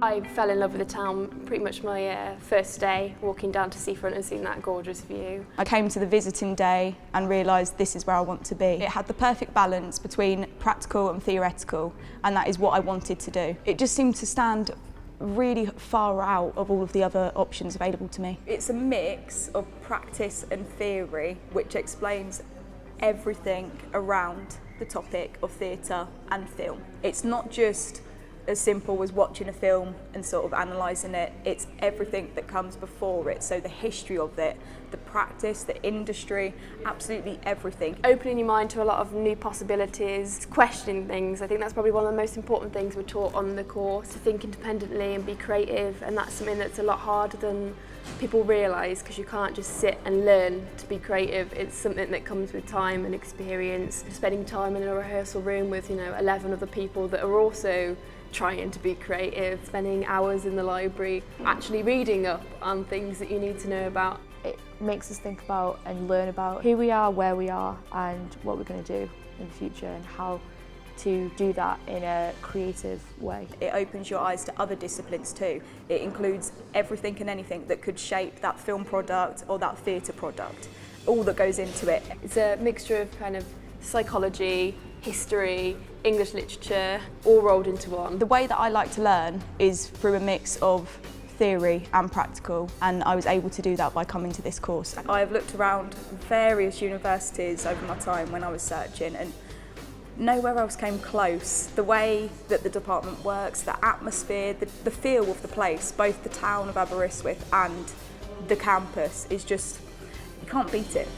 I fell in love with the town pretty much my first day, walking down to Seafront and seeing that gorgeous view. I came to the visiting day and realised this is where I want to be. It had the perfect balance between practical and theoretical, and that is what I wanted to do. It just seemed to stand really far out of all of the other options available to me. It's a mix of practice and theory which explains everything around the topic of theatre and film. It's not just as simple as watching a film and sort of analysing it, it's everything that comes before it, so the history of it, the practice, the industry, absolutely everything. Opening your mind to a lot of new possibilities, questioning things, I think that's probably one of the most important things we're taught on the course, to think independently and be creative, and that's something that's a lot harder than people realise, because you can't just sit and learn to be creative. It's something that comes with time and experience. Spending time in a rehearsal room with 11 other people that are also trying to be creative, spending hours in the library, actually reading up on things that you need to know about. It makes us think about and learn about who we are, where we are, and what we're going to do in the future, and how to do that in a creative way. It opens your eyes to other disciplines too. It includes everything and anything that could shape that film product or that theatre product, all that goes into it. It's a mixture of kind of psychology, history, English literature, all rolled into one. The way that I like to learn is through a mix of theory and practical, and I was able to do that by coming to this course. I have looked around various universities over my time when I was searching, and nowhere else came close. The way that the department works, the atmosphere, the feel of the place, both the town of Aberystwyth and the campus, is just, you can't beat it.